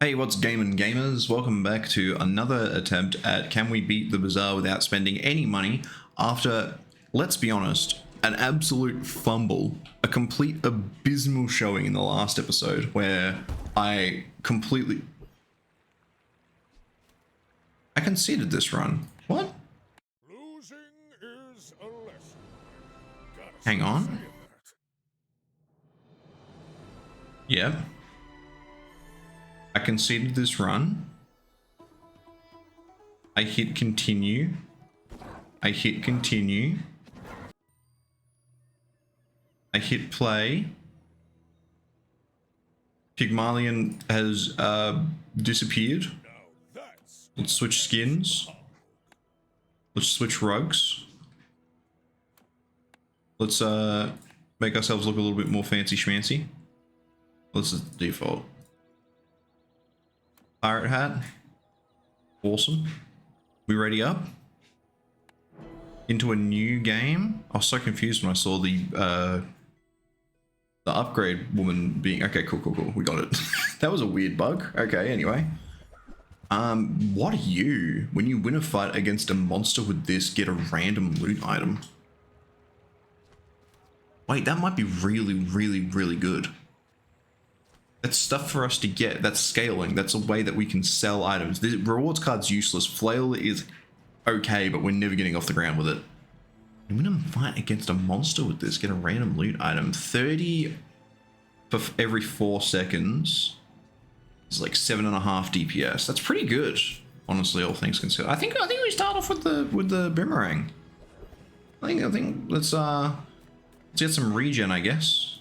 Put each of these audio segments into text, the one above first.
Hey, what's gaming gamers? Welcome back to another attempt at can we beat the Bazaar without spending any money after, let's be honest, an absolute fumble, a complete abysmal showing in the last episode where I conceded this run. What? Losing is a lesson. Hang on. Yep. I conceded this run. I hit continue. I hit continue. I hit play. Pygmalion has disappeared. Let's switch skins. Let's switch rugs. Let's make ourselves look a little bit more fancy schmancy. Let's just default. Pirate hat. Awesome. We ready up? Into a new game? I was so confused when I saw the upgrade woman being... Okay, cool. We got it. That was a weird bug. Okay, anyway. What are you? When you win a fight against a monster with this, get a random loot item. Wait, that might be really good. That's stuff for us to get. That's scaling. That's a way that we can sell items. The rewards card's useless. Flail is okay, but we're never getting off the ground with it. You win a fight against a monster with this, get a random loot item. 30 for every 4 seconds. It's like 7.5 DPS. That's pretty good, honestly, all things considered. I think we start off with the boomerang. I think let's get some regen, I guess.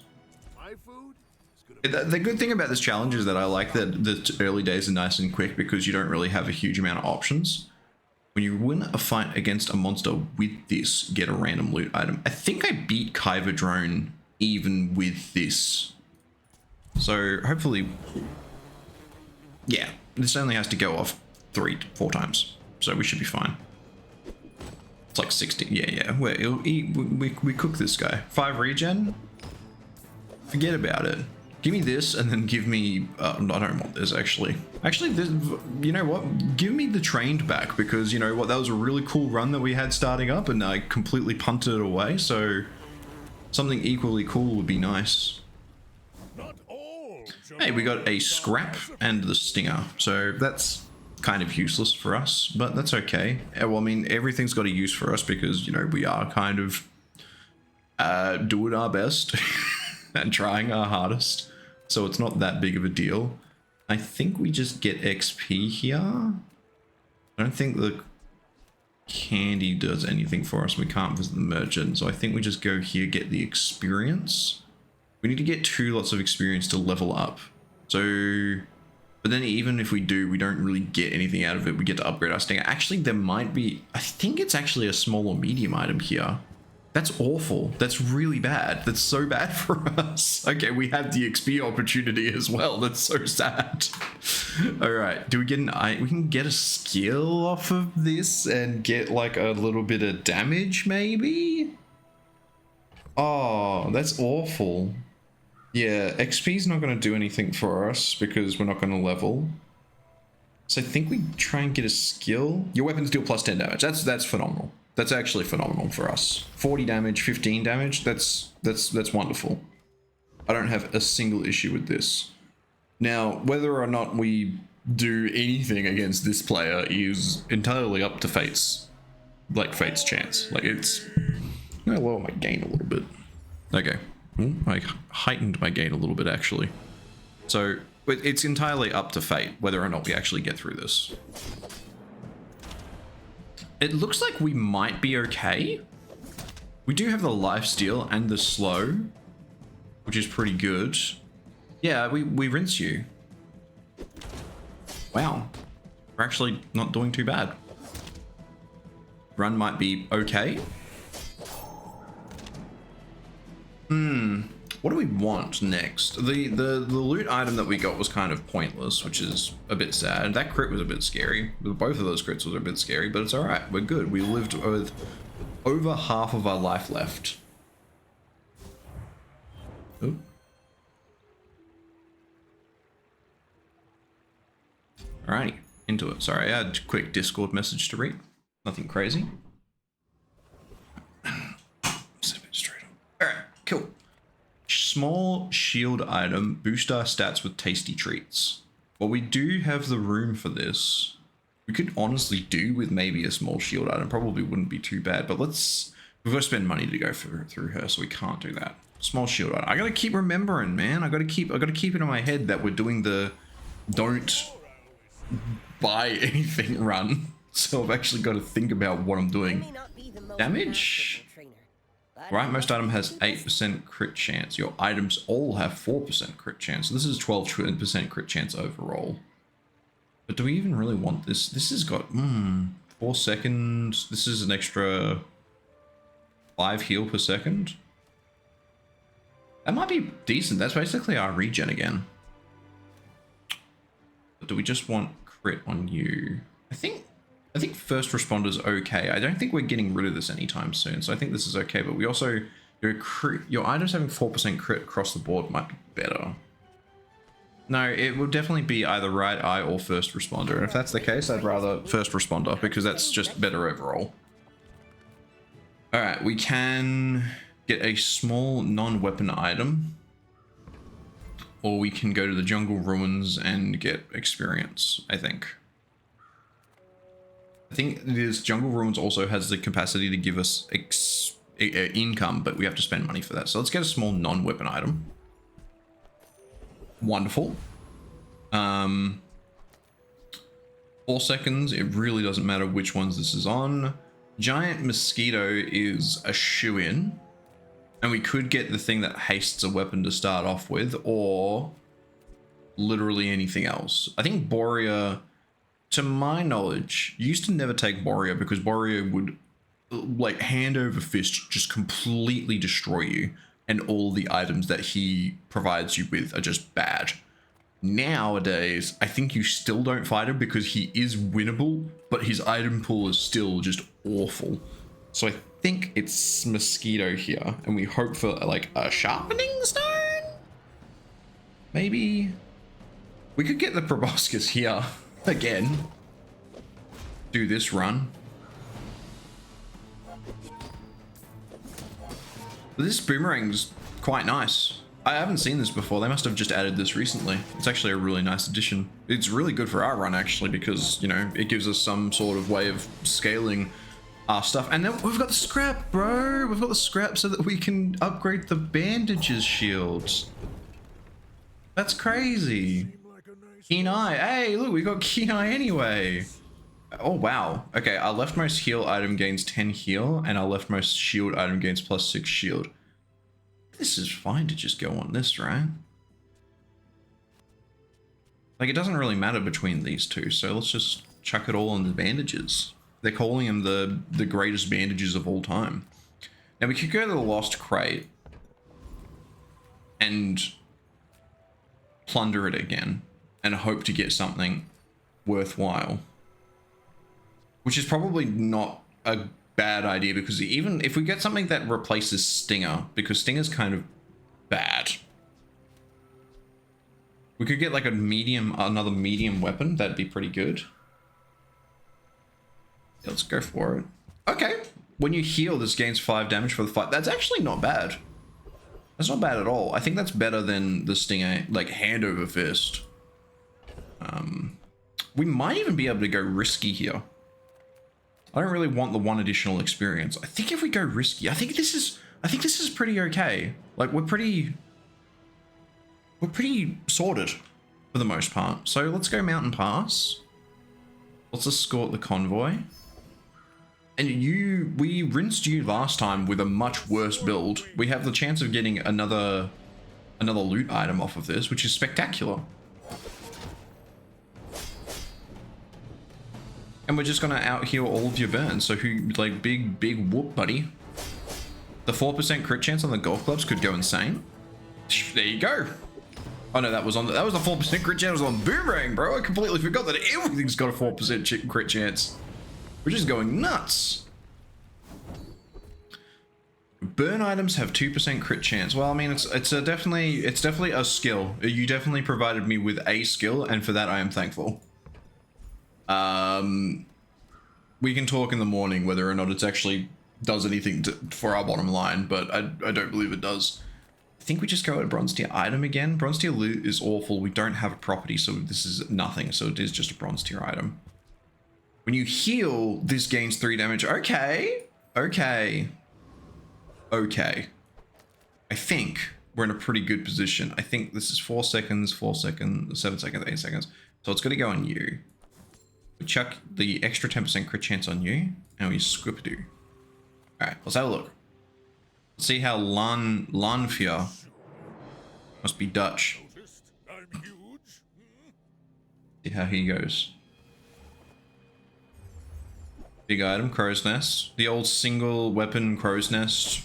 The good thing about this challenge is that I like that the early days are nice and quick because you don't really have a huge amount of options. When you win a fight against a monster with this, get a random loot item. I think I beat Kyber Drone even with this. So hopefully, yeah, this only has to go off 3-4 times. So we should be fine. It's like 60, yeah. We cook this guy. 5 regen, forget about it. Give me this and then give me, I don't want this actually. Actually, this, you know what? Give me the trained back because you know what? That was a really cool run that we had starting up and I completely punted it away. So something equally cool would be nice. Hey, we got a scrap and the stinger. So that's kind of useless for us, but that's okay. Well, I mean, everything's got a use for us because, you know, we are kind of doing our best and trying our hardest. So it's not that big of a deal. I think we just get XP here. I don't think the candy does anything for us. We can't visit the merchant. So I think we just go here, get the experience. We need to get 2 lots of experience to level up. So, but then even if we do, we don't really get anything out of it. We get to upgrade our stinger. Actually, there might be, I think it's actually a small or medium item here. That's awful. That's really bad. That's so bad for us. Okay, we have the XP opportunity as well. That's so sad. All right, do we get we can get a skill off of this and get like a little bit of damage maybe? Oh, that's awful. Yeah, XP is not going to do anything for us because we're not going to level. So I think we try and get a skill. Your weapons deal plus 10 damage. That's phenomenal. That's actually phenomenal for us. 40 damage, 15 damage. That's wonderful. I don't have a single issue with this. Now, whether or not we do anything against this player is entirely up to Fate's chance. Like it's, I'm gonna lower my gain a little bit. Okay, I heightened my gain a little bit actually. So it's entirely up to Fate whether or not we actually get through this. It looks like we might be okay. We do have the lifesteal and the slow, which is pretty good. Yeah, we rinse you. Wow. We're actually not doing too bad. Run might be okay. What do we want next? The loot item that we got was kind of pointless, which is a bit sad. That crit was a bit scary. Both of those crits was a bit scary, but it's all right. We're good. We lived with over half of our life left. Ooh. Alrighty, into it. Sorry, I had a quick Discord message to read. Nothing crazy. Alright, cool. Small shield item, boost our stats with tasty treats. Well, we do have the room for this. We could honestly do with maybe a small shield item. Probably wouldn't be too bad, but we've got to spend money to go through her, so we can't do that. Small shield item. I gotta keep remembering, man. I gotta keep it in my head that we're doing the don't buy anything run. So I've actually got to think about what I'm doing. Damage. Right, most item has 8% crit chance. Your items all have 4% crit chance. So this is 12% crit chance overall. But do we even really want this? This has got 4 seconds. This is an extra 5 heal per second. That might be decent. That's basically our regen again. But do we just want crit on you? I think first responder's okay. I don't think we're getting rid of this anytime soon, so I think this is okay. But we also your items having 4% crit across the board might be better. No, it will definitely be either right eye or first responder. And if that's the case, I'd rather first responder because that's just better overall. All right, we can get a small non-weapon item, or we can go to the jungle ruins and get experience, I think. I think this jungle ruins also has the capacity to give us income, but we have to spend money for that. So let's get a small non-weapon item. Wonderful. 4 seconds. It really doesn't matter which ones this is on. Giant mosquito is a shoe-in, and we could get the thing that hastes a weapon to start off with, or literally anything else. I think Borea, to my knowledge, used to never take Borea because Borea would like hand over fist just completely destroy you, and all the items that he provides you with are just bad. Nowadays, I think you still don't fight him because he is winnable, but his item pool is still just awful. So I think it's mosquito here, and we hope for like a sharpening stone? Maybe? We could get the proboscis here again. Do this run. This boomerang's quite nice. I haven't seen this before. They must have just added this recently. It's actually a really nice addition. It's really good for our run actually because, you know, it gives us some sort of way of scaling our stuff. And then we've got the scrap, bro. We've got the scrap so that we can upgrade the bandages shields. That's crazy. Keen eye. Hey, look, we got keen eye anyway. Oh, wow. Okay, our leftmost heal item gains 10 heal, and our leftmost shield item gains +6 shield. This is fine to just go on this, right? Like, it doesn't really matter between these two, so let's just chuck it all on the bandages. They're calling them the greatest bandages of all time. Now, we could go to the Lost Crate and plunder it again and hope to get something worthwhile. Which is probably not a bad idea because even if we get something that replaces Stinger, because Stinger's kind of bad. We could get like another medium weapon. That'd be pretty good. Yeah, let's go for it. Okay. When you heal, this gains 5 damage for the fight. That's actually not bad. That's not bad at all. I think that's better than the Stinger, like hand over fist. We might even be able to go risky here. I don't really want the 1 additional experience. I think if we go risky, I think this is pretty okay. Like we're pretty sorted for the most part. So let's go Mountain Pass. Let's escort the convoy. And we rinsed you last time with a much worse build. We have the chance of getting another loot item off of this, which is spectacular. And we're just gonna out heal all of your burns. So who, like, big whoop, buddy. The 4% crit chance on the golf clubs could go insane. There you go. Oh no, that was the 4% crit chance on boomerang, bro. I completely forgot that everything's got a 4% crit chance. We're just going nuts. Burn items have 2% crit chance. Well, I mean, it's definitely a skill. You definitely provided me with a skill, and for that I am thankful. We can talk in the morning whether or not it's actually does anything for our bottom line, but I don't believe it does. I think we just go at bronze tier item again. Bronze tier loot is awful. We don't have a property, so this is nothing. So it is just a bronze tier item. When you heal, this gains 3 damage. Okay. Okay. Okay. I think we're in a pretty good position. I think this is 4 seconds, 4 seconds, 7 seconds, 8 seconds. So it's going to go on you. We chuck the extra 10% crit chance on you, and we squip-a-doo. Alright, let's have a look. Let's see how Lanfia must be Dutch. See how he goes. Big item, crow's nest. The old single weapon crow's nest.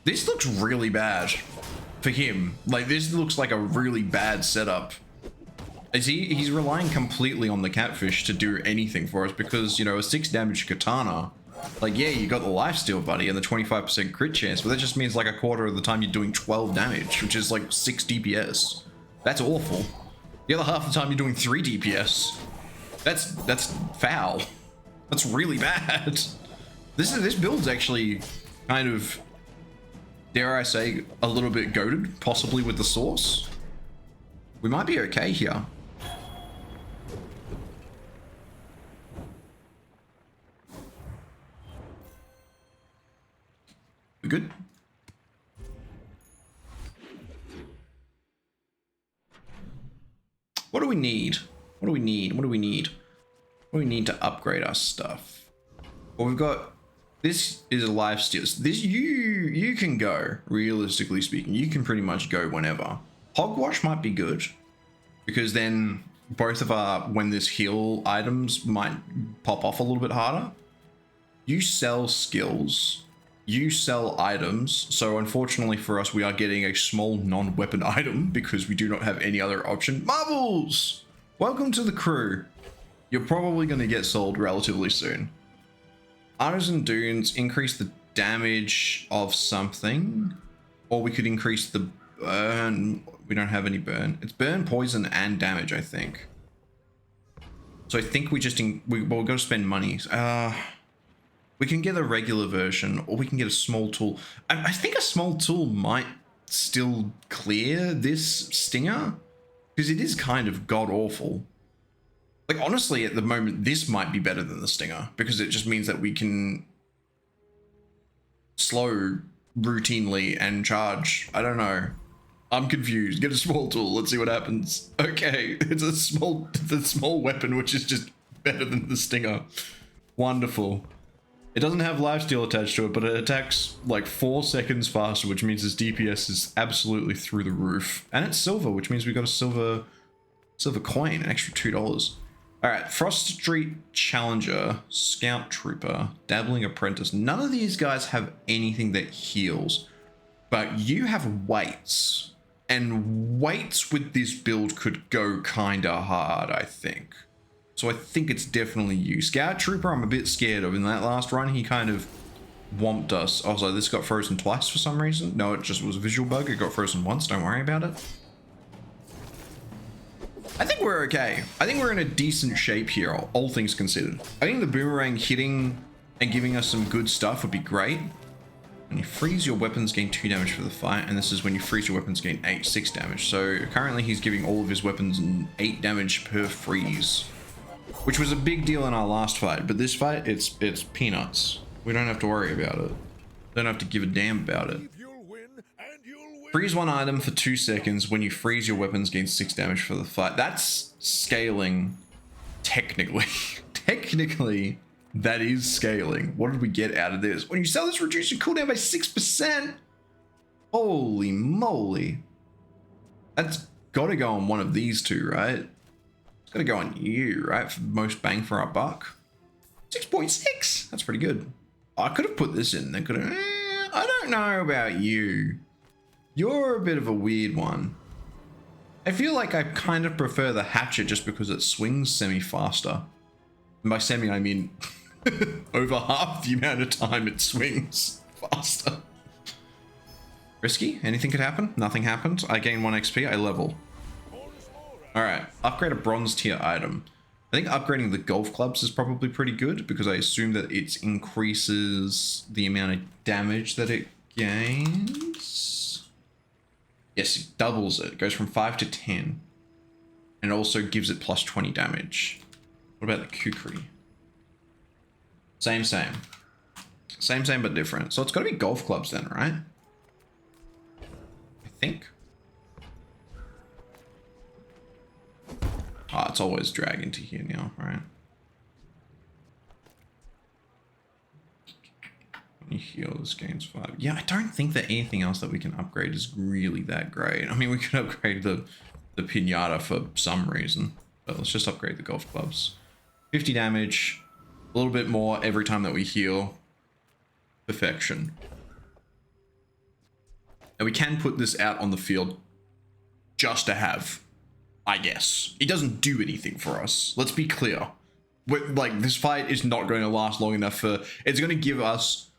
This looks really bad for him. Like, this looks like a really bad setup. He's relying completely on the catfish to do anything for us because, you know, a 6 damage katana, like, yeah, you got the lifesteal, buddy, and the 25% crit chance, but that just means like a quarter of the time you're doing 12 damage, which is like 6 DPS. That's awful. The other half of the time you're doing 3 DPS. That's foul. That's really bad. This build's actually kind of, dare I say, a little bit goated, possibly with the source. We might be okay here. We good? What do we need? What do we need? What do we need? What do we need to upgrade our stuff? Well, we've got, this is a lifesteal. This, you can go, realistically speaking. You can pretty much go whenever. Hogwash might be good, because then both of our, when this heal items might pop off a little bit harder. You sell skills. You sell items, so unfortunately for us, we are getting a small non-weapon item because we do not have any other option. Marbles! Welcome to the crew. You're probably going to get sold relatively soon. Artisan Dunes increase the damage of something, or we could increase the burn. We don't have any burn. It's burn, poison, and damage, I think. So I think we just, we've got to spend money. We can get a regular version, or we can get a small tool. I think a small tool might still clear this stinger, because it is kind of god-awful. Like, honestly, at the moment, this might be better than the stinger, because it just means that we can slow routinely and charge. I don't know. I'm confused. Get a small tool. Let's see what happens. Okay, it's a small weapon, which is just better than the stinger. Wonderful. It doesn't have lifesteal attached to it, but it attacks like 4 seconds faster, which means its DPS is absolutely through the roof. And it's silver, which means we got a silver coin, an extra $2. All right, Frost Street Challenger, Scout Trooper, Dabbling Apprentice. None of these guys have anything that heals, but you have weights, and weights with this build could go kinda hard, I think. So I think it's definitely you. Scout Trooper, I'm a bit scared of. In that last run, he kind of whomped us. Also, this got frozen twice for some reason. No, it just was a visual bug. It got frozen once. Don't worry about it. I think we're okay. I think we're in a decent shape here, all things considered. I think the boomerang hitting and giving us some good stuff would be great. When you freeze your weapons, gain 2 damage for the fight, and this is when you freeze your weapons, gain 6 damage. So currently he's giving all of his weapons 8 damage per freeze, which was a big deal in our last fight, but this fight, it's peanuts. We don't have to worry about it. Don't have to give a damn about it. Freeze one item for 2 seconds. When you freeze your weapons, gain 6 damage for the fight. That's scaling, technically. Technically, that is scaling. What did we get out of this? When you sell this, reduce your cooldown by 6%. Holy moly. That's gotta go on one of these two, right? Gonna go on you, right? For most bang for our buck. 6.6. That's pretty good. I could have put this in. They could have. I don't know about you. You're a bit of a weird one. I feel like I kind of prefer the hatchet just because it swings semi-faster. And by semi, I mean over half the amount of time it swings faster. Risky? Anything could happen? Nothing happened. I gain 1 XP. I level. All right, upgrade a bronze tier item. I think upgrading the golf clubs is probably pretty good because I assume that it increases the amount of damage that it gains. Yes, it doubles it. It goes from 5 to 10. And it also gives it plus 20 damage. What about the kukri? Same, same. Same, same, but different. So it's got to be golf clubs then, right? I think. Oh, it's always dragging to here now, right? When you heal, this gains 5. Yeah, I don't think that anything else that we can upgrade is really that great. I mean, we could upgrade the pinata for some reason, but let's just upgrade the golf clubs. 50 damage, a little bit more every time that we heal. Perfection. And we can put this out on the field just to have, I guess. It doesn't do anything for us. Let's be clear. Like, this fight is not going to last long enough for... It's going to give us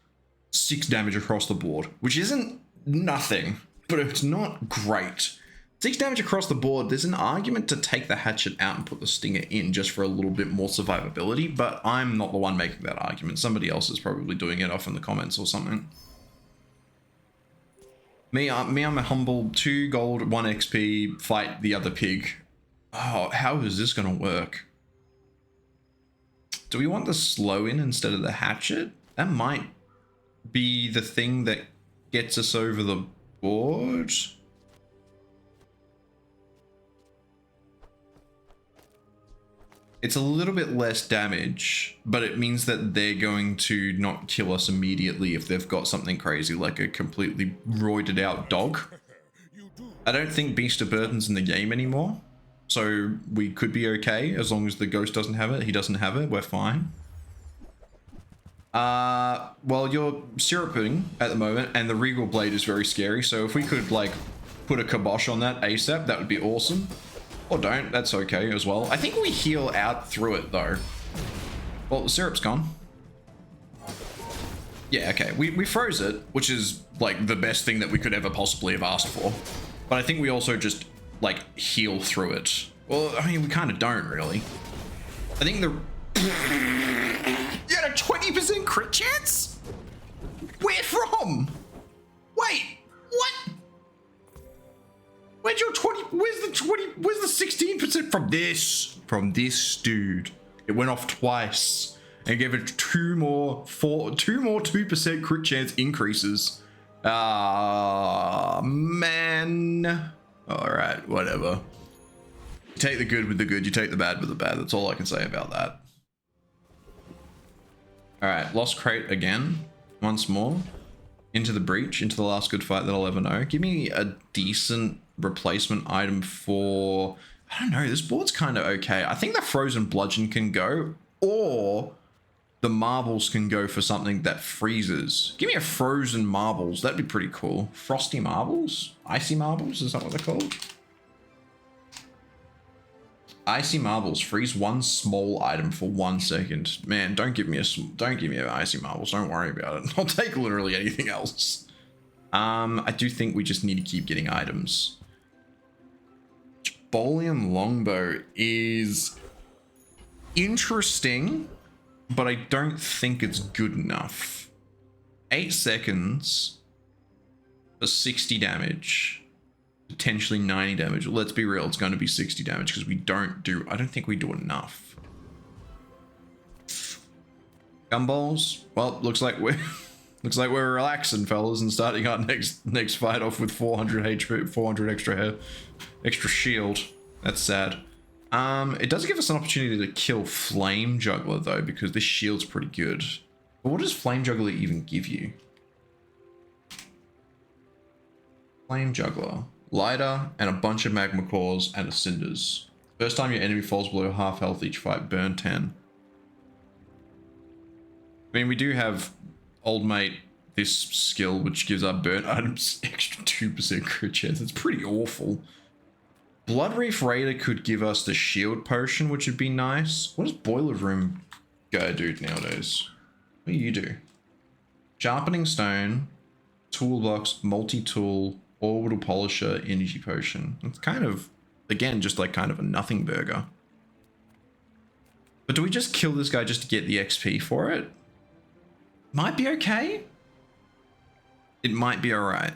6 damage across the board, which isn't nothing, but it's not great. 6 damage across the board. There's an argument to take the hatchet out and put the stinger in just for a little bit more survivability, but I'm not the one making that argument. Somebody else is probably doing it off in the comments or something. I'm a humble 2 gold, 1 XP, fight the other pig. Oh, how is this going to work? Do we want the slow in instead of the hatchet? That might be the thing that gets us over the board. It's a little bit less damage, but it means that they're going to not kill us immediately if they've got something crazy like a completely roided out dog. I don't think Beast of Burden's in the game anymore, so we could be okay as long as the ghost doesn't have it. He doesn't have it, we're fine. Well, you're syruping at the moment, and the Regal Blade is very scary, so if we could, like, put a kibosh on that ASAP, that would be awesome. Or don't, that's okay as well. I think we heal out through it though. Well, the syrup's gone. Yeah, okay, we froze it, which is like the best thing that we could ever possibly have asked for. But I think we also just like heal through it. Well, I mean, we kind of don't really. I think the... You had a 20% crit chance? Where from? Wait, what? Where's your 20? Where's the 16% from this? From this dude. It went off twice and gave it two more 2% crit chance increases. Ah, man. All right, whatever. You take the good with the good, you take the bad with the bad. That's all I can say about that. All right, lost crate again, once more. Into the breach, into the last good fight that I'll ever know. Give me a decent replacement item for... I don't know, this board's kind of okay. I think the frozen bludgeon can go, or the marbles can go for something that freezes. Give me a frozen marbles, that'd be pretty cool. Frosty marbles? Icy marbles, is that what they're called? Icy marbles, freeze 1 small item for 1 second. Man, don't give me icy marbles, don't worry about it. I'll take literally anything else. I do think we just need to keep getting items. Bolium longbow is interesting, but I don't think it's good enough. 8 seconds for 60 damage. Potentially 90 damage. Let's be real, it's going to be 60 damage because I don't think we do enough. Gumballs. Well, looks like we're relaxing, fellas, and starting our next fight off with 400 HP, 400 extra shield. That's sad. It does give us an opportunity to kill Flame Juggler though, because this shield's pretty good. But what does Flame Juggler even give you? Flame Juggler. Lighter and a bunch of magma cores and a cinders. First time your enemy falls below half health each fight, burn 10. I mean, we do have old mate this skill which gives our burn items extra 2% crit chance. It's pretty awful. Blood Reef Raider could give us the shield potion, which would be nice. What does Boiler Room guy do nowadays? What do you do? Sharpening Stone, Toolbox, Multi-Tool, Orbital Polisher, Energy Potion. It's kind of, again, just like kind of a nothing burger. But do we just kill this guy just to get the XP for it? Might be okay. It might be alright.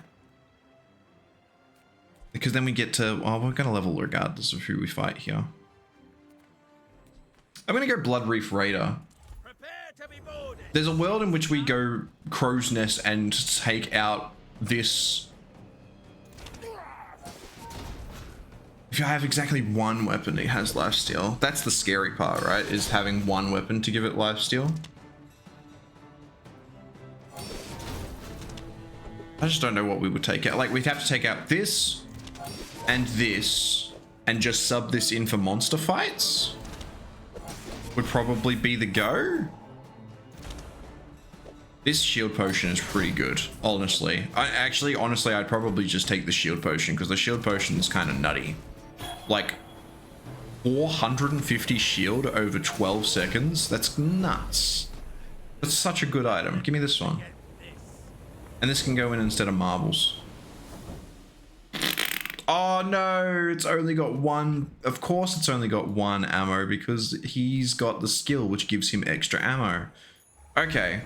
Because then we get to... Oh, we're going to level regardless of who we fight here. I'm going to go Blood Reef Raider. There's a world in which we go Crow's Nest and take out this... If you have exactly one weapon, it has lifesteal. That's the scary part, right? Is having one weapon to give it lifesteal. I just don't know what we would take out. Like, we'd have to take out this and just sub this in for monster fights. Would probably be the go. This shield potion is pretty good, honestly. Honestly, I'd probably just take the shield potion because the shield potion is kind of nutty. Like, 450 shield over 12 seconds? That's nuts. That's such a good item. Give me this one. And this can go in instead of marbles. Oh no, it's only got one. Of course it's only got one ammo because he's got the skill which gives him extra ammo. Okay.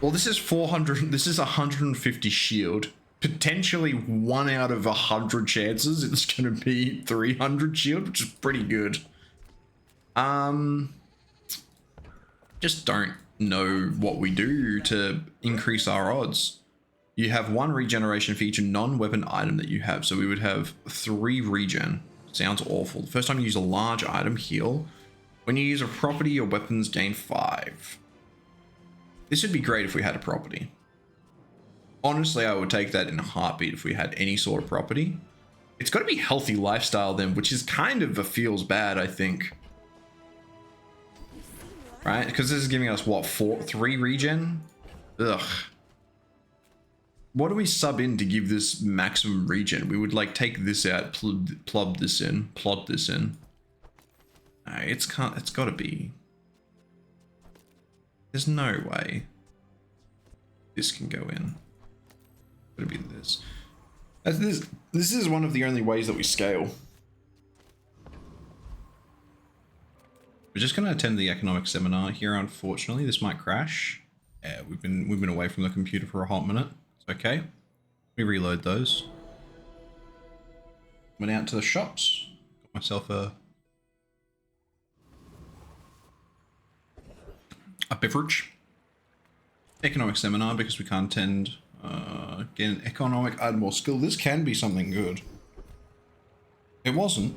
Well, this is 400, this is 150 shield. Potentially 1 out of 100 chances it's going to be 300 shield, which is pretty good. Just don't know what we do to increase our odds. You have 1 regeneration for each non-weapon item that you have. So we would have 3 regen. Sounds awful. The first time you use a large item, heal. When you use a property, your weapons gain 5. This would be great if we had a property. Honestly, I would take that in a heartbeat if we had any sort of property. It's got to be healthy lifestyle then, which is kind of a feels bad, I think. Right? Because this is giving us, what, 3 regen? Ugh. What do we sub in to give this maximum regen? We would like take this out, plod this in. No, it's got to be. There's no way this can go in. It'll be this. This is one of the only ways that we scale. We're just going to attend the economic seminar here. Unfortunately, this might crash. Yeah, we've been away from the computer for a hot minute. It's okay. We reload those. Went out to the shops. Got myself a beverage. Economic seminar because we can't attend. Get an economic item or skill. This can be something good. It wasn't,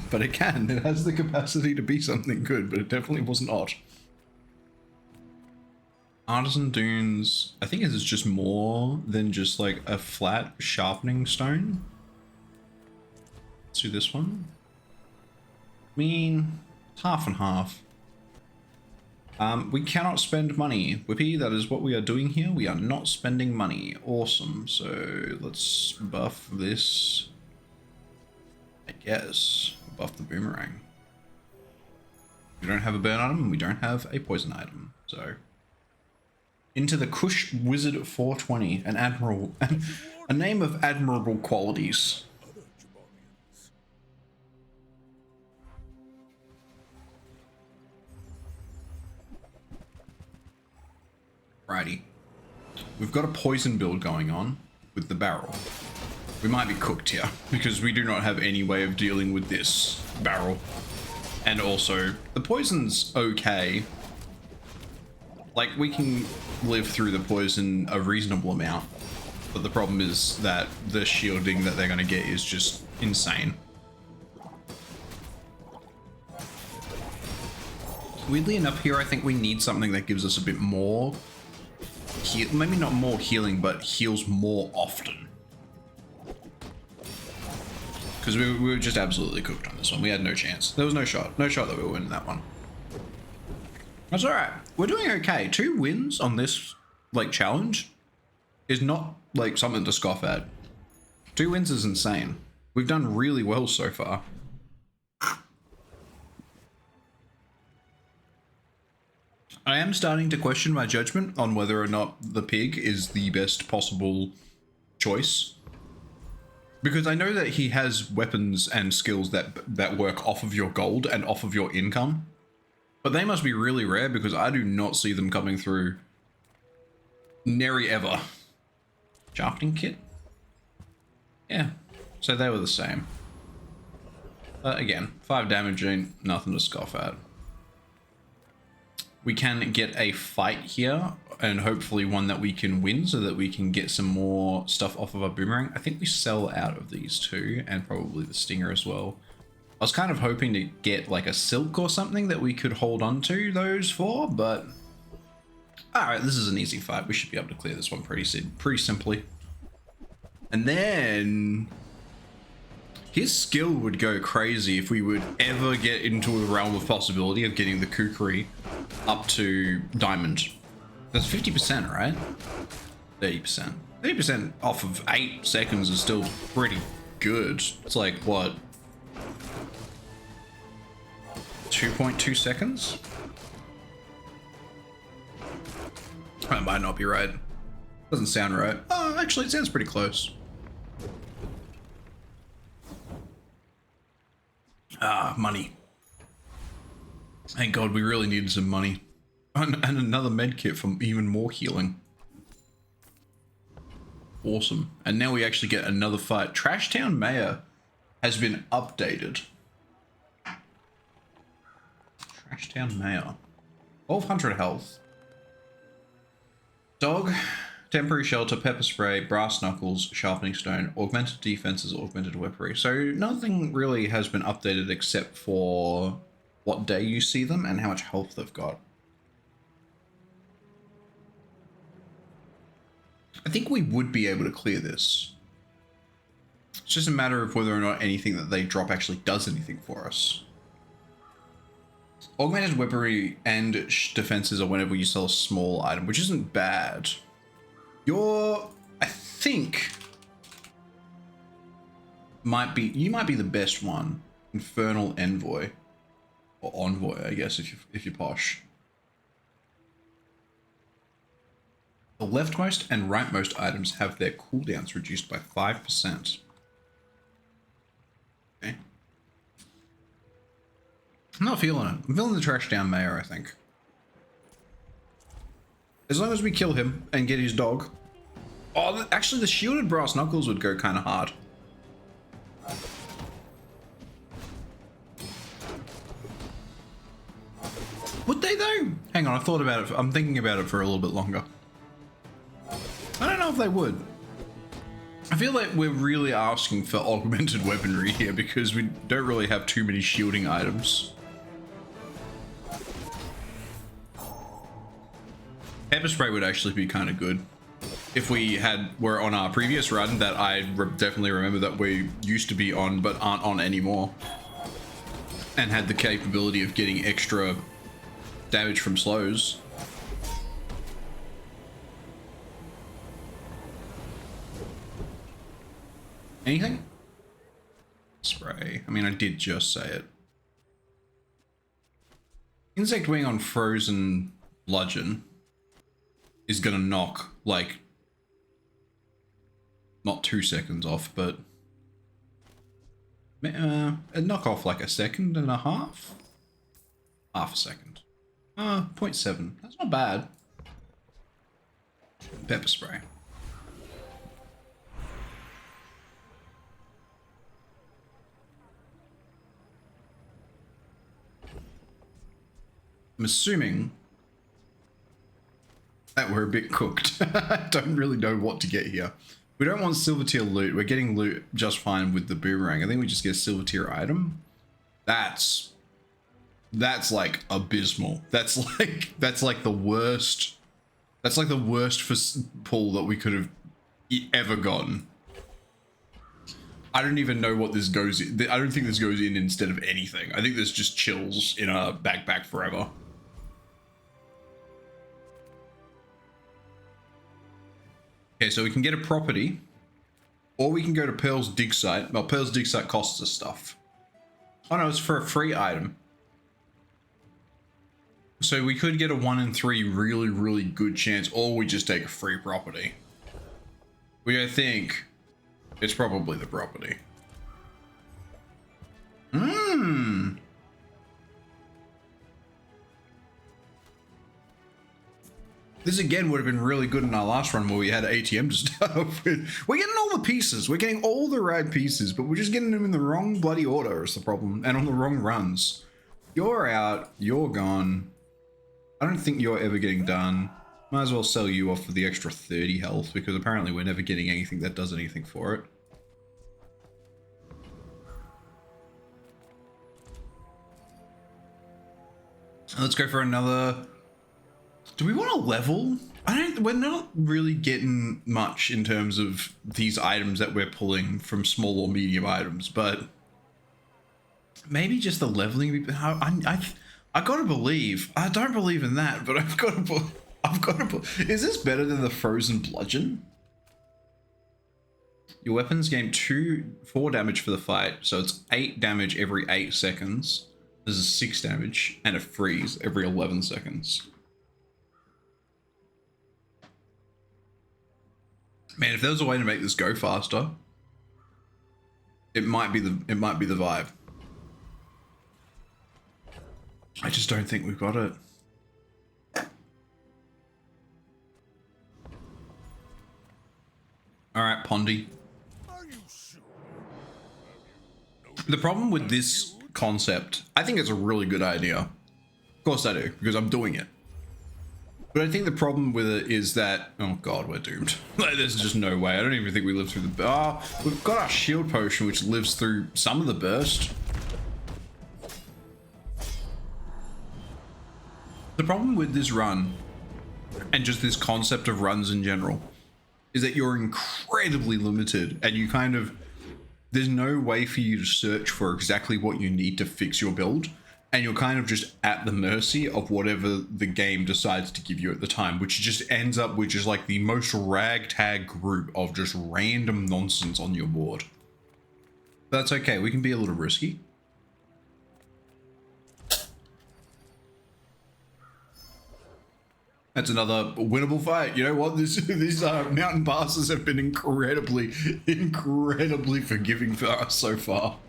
but it can. It has the capacity to be something good, but it definitely wasn't odd. Artisan Dunes, I think it is just more than just like a flat sharpening stone. Let's do this one. I mean, it's half and half. We cannot spend money. Whippy, that is what we are doing here. We are not spending money. Awesome. So let's buff this. I guess. Buff the boomerang. We don't have a burn item and we don't have a poison item. So into the Kush Wizard 420, an admirable, a name of admirable qualities. Righty. We've got a poison build going on with the barrel. We might be cooked here because we do not have any way of dealing with this barrel. And also, the poison's okay. Like, we can live through the poison a reasonable amount. But the problem is that the shielding that they're going to get is just insane. Weirdly enough here, I think we need something that gives us a bit more maybe not more healing, but heals more often. Because we were just absolutely cooked on this one. We had no chance. There was no shot. No shot that we were winning that one. That's alright. We're doing okay. 2 wins on this, like, challenge is not, like, something to scoff at. 2 wins is insane. We've done really well so far. I am starting to question my judgment on whether or not the pig is the best possible choice. Because I know that he has weapons and skills that work off of your gold and off of your income. But they must be really rare because I do not see them coming through nary ever. Sharpening kit? Yeah. So they were the same. Again, 5 damage ain't nothing to scoff at. We can get a fight here, and hopefully one that we can win so that we can get some more stuff off of our boomerang. I think we sell out of these two, and probably the stinger as well. I was kind of hoping to get like a silk or something that we could hold on to those for, but... Alright, this is an easy fight. We should be able to clear this one pretty simply. And then... his skill would go crazy if we would ever get into the realm of possibility of getting the kukri up to diamond. That's 50%, right? 30%. 30% off of 8 seconds is still pretty good. It's like, what? 2.2 seconds? That might not be right. Doesn't sound right. Oh, actually, it sounds pretty close. Ah, money. Thank God, we really needed some money. And another med kit for even more healing. Awesome. And now we actually get another fight. Trashtown Mayor has been updated. Trashtown Mayor. 1200 health. Dog, temporary shelter, pepper spray, brass knuckles, sharpening stone, augmented defenses, augmented weaponry. So nothing really has been updated except for what day you see them and how much health they've got. I think we would be able to clear this. It's just a matter of whether or not anything that they drop actually does anything for us. Augmented weaponry and defenses are whenever you sell a small item, which isn't bad. I think, you might be the best one. Infernal Envoy. Or Envoy, I guess, if you're posh. The leftmost and rightmost items have their cooldowns reduced by 5%. Okay. I'm not feeling it. I'm feeling the Trashtown Mayor, I think. As long as we kill him and get his dog. Oh, actually the shielded brass knuckles would go kind of hard. Would they though? Hang on, I thought about it. I'm thinking about it for a little bit longer. I don't know if they would. I feel like we're really asking for augmented weaponry here because we don't really have too many shielding items. Pepper spray would actually be kind of good. If we were on our previous run that I definitely remember that we used to be on but aren't on anymore. And had the capability of getting extra damage from slows. Anything? Spray. I mean, I did just say it. Insect wing on frozen bludgeon is gonna knock, like, not 2 seconds off, but knock off like 1.5 seconds. Half a second. 0.7. That's not bad. Pepper spray. I'm assuming that we're a bit cooked. I don't really know what to get here. We don't want silver tier loot. We're getting loot just fine with the boomerang. I think we just get a silver tier item. That's like abysmal. That's like the worst. That's like the worst for pull that we could have ever gotten. I don't even know what this goes in. I don't think this goes in instead of anything. I think this just chills in a backpack forever. Okay, so we can get a property, or we can go to Pearl's dig site. Well, Pearl's dig site costs us stuff. Oh no, it's for a free item. So we could get a 1 in 3 really, really good chance, or we just take a free property. What do you think? It's probably the property. Hmm. This again would have been really good in our last run where we had ATM to start off with. We're getting all the pieces. We're getting all the right pieces, but we're just getting them in the wrong bloody order is the problem. And on the wrong runs. You're out. You're gone. I don't think you're ever getting done. Might as well sell you off for the extra 30 health because apparently we're never getting anything that does anything for it. Let's go for another... Do we want to level? We're not really getting much in terms of these items that we're pulling from small or medium items, but maybe just the leveling. I gotta believe. I don't believe in that, but I've got to. Is this better than the frozen bludgeon? Your weapons gain 4 damage for the fight, so it's 8 damage every 8 seconds. This is 6 damage and a freeze every 11 seconds. Man, if there was a way to make this go faster, it might be the vibe. I just don't think we've got it. All right, Pondy. The problem with this concept, I think it's a really good idea. Of course I do, because I'm doing it. But I think the problem with it is that, oh god, we're doomed. Like, there's just no way. I don't even think we live through the... Oh, we've got our shield potion, which lives through some of the burst. The problem with this run, and just this concept of runs in general, is that you're incredibly limited, and you kind of... There's no way for you to search for exactly what you need to fix your build. And you're kind of just at the mercy of whatever the game decides to give you at the time, which just ends up with just like the most ragtag group of just random nonsense on your board. But that's okay, we can be a little risky. That's another winnable fight. You know what? These mountain passes have been incredibly forgiving for us so far.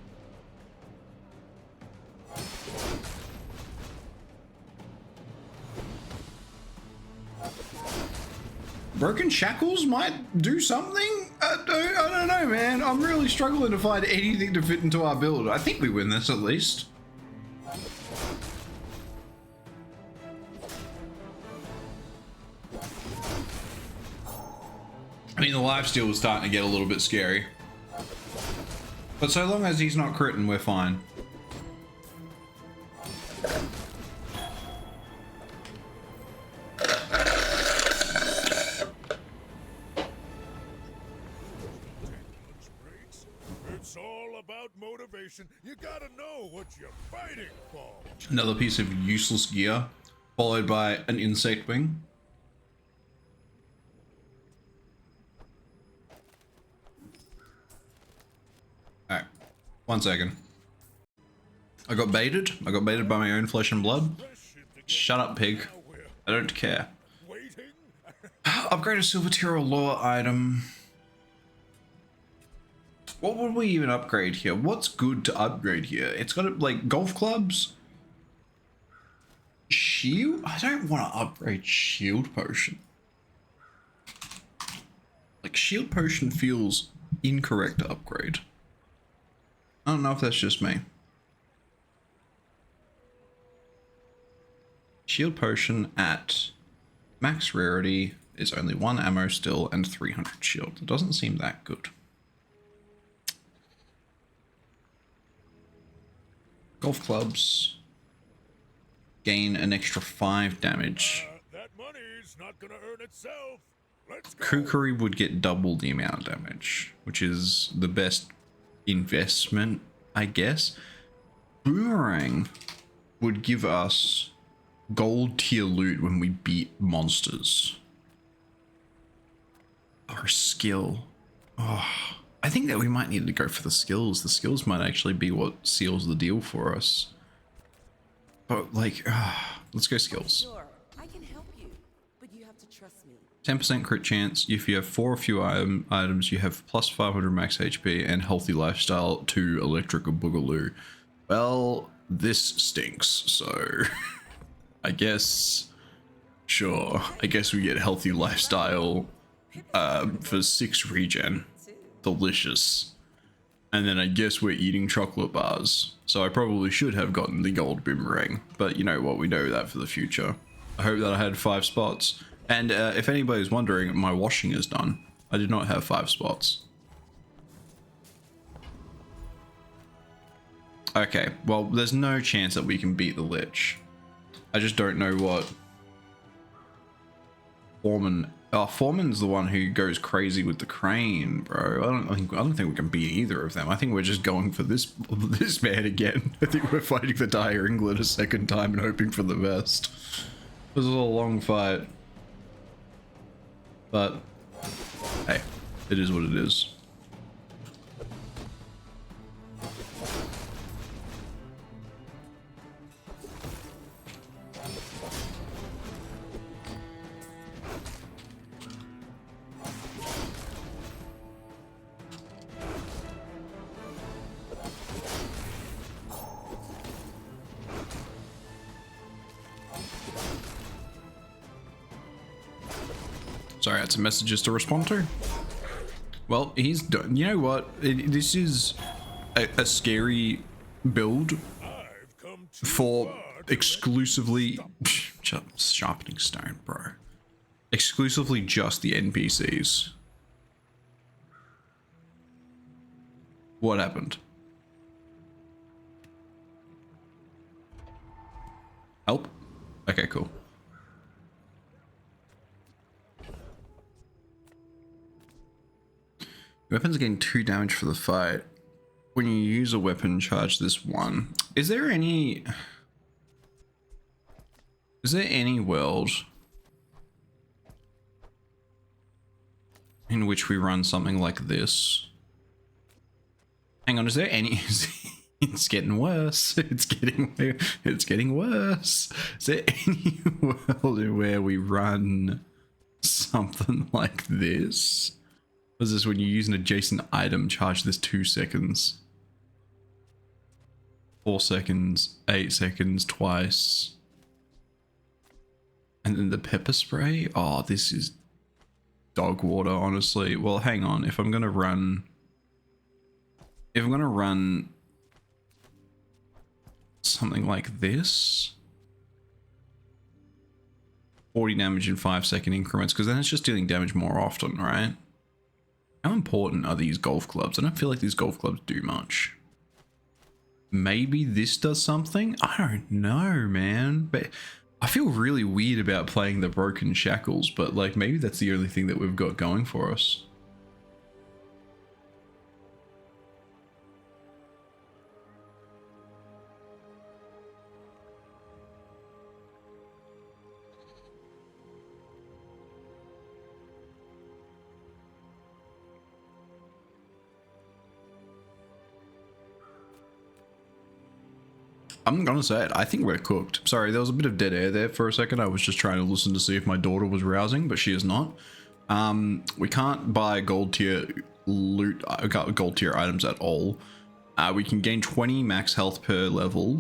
Broken shackles might do something? I don't know, man. I'm really struggling to find anything to fit into our build. I think we win this at least. I mean, the lifesteal was starting to get a little bit scary. But so long as he's not critting, we're fine. It's all about motivation. You gotta know what you're fighting for. Another piece of useless gear, followed by an insect wing. Alright, 1 second. I got baited. I got baited by my own flesh and blood. Shut up, pig. I don't care. Upgrade a silver tier or lower item. What would we even upgrade here? What's good to upgrade here? It's got like golf clubs. Shield? I don't want to upgrade shield potion. Like shield potion feels incorrect to upgrade. I don't know if that's just me. Shield potion at max rarity is only 1 ammo still and 300 shield. It doesn't seem that good. Golf clubs gain an extra 5 damage. That money's not gonna earn itself. Let's go. Kukuri would get double the amount of damage, which is the best investment, I guess. Boomerang would give us gold tier loot when we beat monsters. Our skill. Oh, I think that we might need to go for the skills. The skills might actually be what seals the deal for us. But like, let's go skills. Sure, I can help you, but you have to trust me. 10% crit chance. If you have 4 or fewer items, you have plus 500 max HP and healthy lifestyle to electric boogaloo. Well, this stinks, so I guess, sure, I guess we get healthy lifestyle for 6 regen. Delicious. And then I guess we're eating chocolate bars. So I probably should have gotten the gold boomerang, but you know what, we know that for the future. I hope that I had 5 spots. And if anybody's wondering, my washing is done. I did not have 5 spots. Okay, well, there's no chance that we can beat the Lich. I just don't know what Foreman. Oh, Foreman's the one who goes crazy with the crane, bro. I don't think we can beat either of them. I think we're just going for this man again. I think we're fighting the Dire England a second time and hoping for the best. This is a long fight, but hey, it is what it is. Sorry, I had some messages to respond to. Well, he's done. You know what? This is a scary build for exclusively sharpening stone, bro. Exclusively just the NPCs. What happened? Help? Okay, cool. Weapons gain 2 damage for the fight. When you use a weapon, charge this 1. Is there any world in which we run something like this? Hang on, is there any? It's getting worse. It's getting worse. Is there any world where we run something like this? What is this? When you use an adjacent item, charge this 2 seconds. 4 seconds, 8 seconds, twice. And then the pepper spray? Oh, this is dog water, honestly. Well, hang on. If I'm gonna run something like this, 40 damage in 5-second increments, because then it's just dealing damage more often, right? How important are these golf clubs? I don't feel like these golf clubs do much. Maybe this does something? I don't know, man. But I feel really weird about playing the broken shackles, but like maybe that's the only thing that we've got going for us. I'm gonna say it. I think we're cooked. Sorry, there was a bit of dead air there for a second. I was just trying to listen to see if my daughter was rousing, but she is not. We can't buy gold tier loot, gold tier items at all. We can gain 20 max health per level,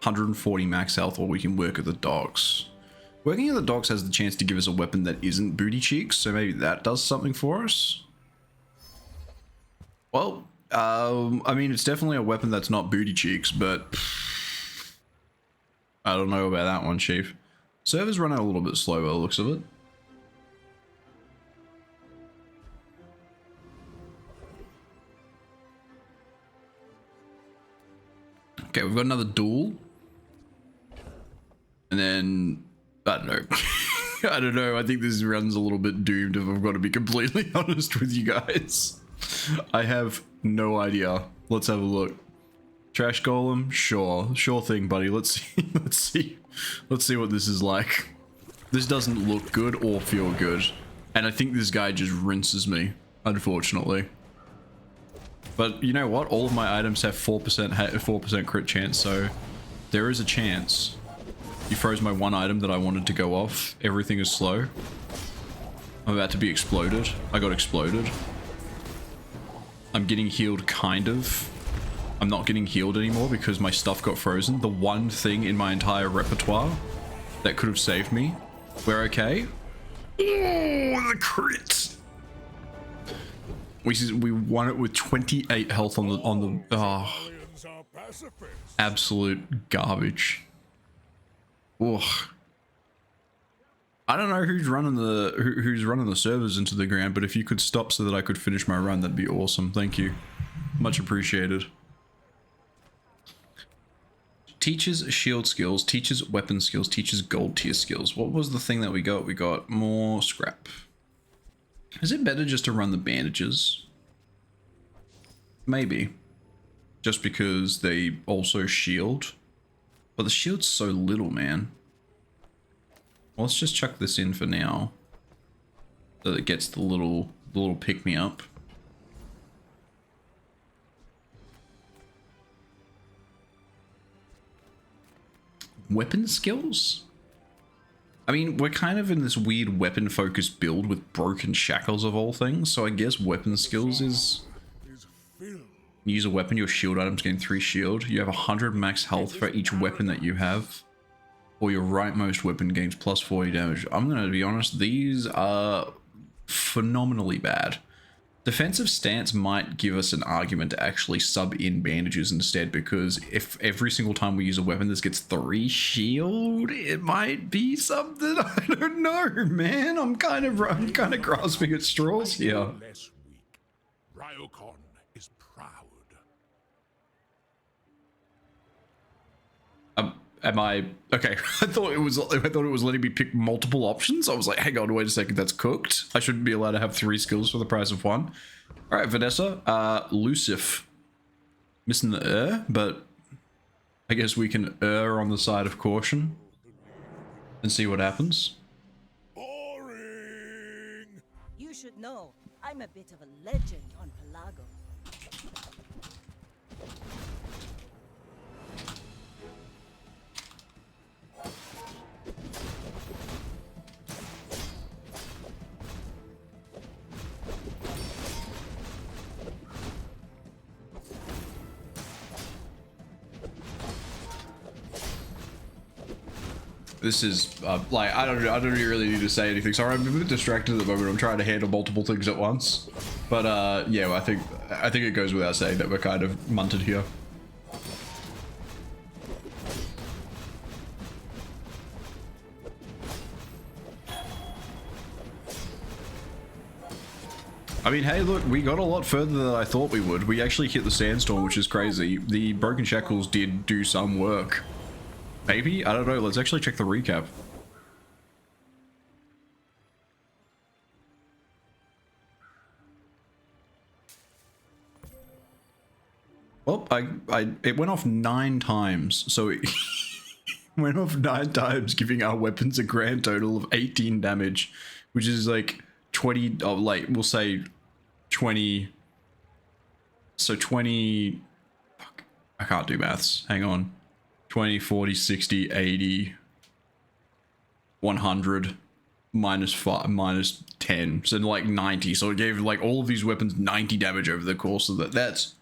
140 max health, or we can work at the docks. Working at the docks has the chance to give us a weapon that isn't booty cheeks, so maybe that does something for us. Well, I mean, it's definitely a weapon that's not booty cheeks, but I don't know about that one, Chief. Servers run out a little bit slow by the looks of it. Okay, we've got another duel. And then, I don't know. I don't know. I think this run's a little bit doomed if I've got to be completely honest with you guys. I have no idea. Let's have a look. Trash golem? Sure thing, buddy. Let's see what this is like. This doesn't look good or feel good. And I think this guy just rinses me, unfortunately. But you know what? All of my items have 4% crit chance, so there is a chance. You froze my one item that I wanted to go off. Everything is slow. I'm about to be exploded. I got exploded. I'm getting healed, kind of. I'm not getting healed anymore because my stuff got frozen. The one thing in my entire repertoire that could have saved me. We're okay. Oh, the crit! We won it with 28 health on the absolute garbage. Ugh. I don't know who's running the servers into the ground, but if you could stop so that I could finish my run, that'd be awesome. Thank you. Much appreciated. Teaches shield skills, teaches weapon skills, teaches gold tier skills. What was the thing that we got? We got more scrap. Is it better just to run the bandages? Maybe. Just because they also shield. But the shield's so little, man. Well, let's just chuck this in for now. So that it gets the little pick-me-up. Weapon skills? I mean, we're kind of in this weird weapon-focused build with broken shackles of all things, so I guess weapon skills is... Use a weapon, your shield items gain 3 shield. You have 100 max health for each weapon that you have. Or your rightmost weapon gains plus 40 damage. I'm gonna be honest, these are phenomenally bad. Defensive stance might give us an argument to actually sub in bandages instead, because if every single time we use a weapon this gets 3 shield, it might be something. I don't know, man. I'm kind of grasping at straws here. Ryokon is proud. Am I okay? I thought it was letting me pick multiple options. I was like, hang on, wait a second, that's cooked. I shouldn't be allowed to have 3 skills for the price of 1. All right, Vanessa, Lucif, missing the but I guess we can err on the side of caution and see what happens. Boring. You should know, I'm a bit of a legend on Pelago. This is like I don't really need to say anything. Sorry, I'm a bit distracted at the moment. I'm trying to handle multiple things at once. But yeah, I think it goes without saying that we're kind of munted here. I mean, hey, look, we got a lot further than I thought we would. We actually hit the sandstorm, which is crazy. The broken shackles did do some work. Maybe? I don't know. Let's actually check the recap. Well, it went off 9 times, so it went off 9 times, giving our weapons a grand total of 18 damage, which is like 20, like, we'll say 20, so 20, fuck, I can't do maths, hang on, 20, 40, 60, 80, 100, minus 5, minus 10, so like 90, so it gave like all of these weapons 90 damage over the course of that. That's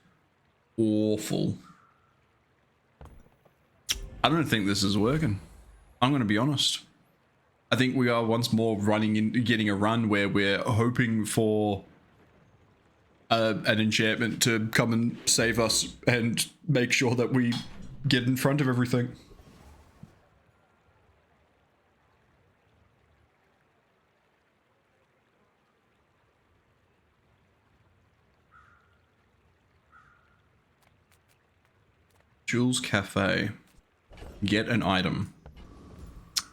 awful. I don't think this is working. I'm going to be honest. I think we are once more getting a run where we're hoping for an enchantment to come and save us and make sure that we get in front of everything. Jules Cafe. Get an item.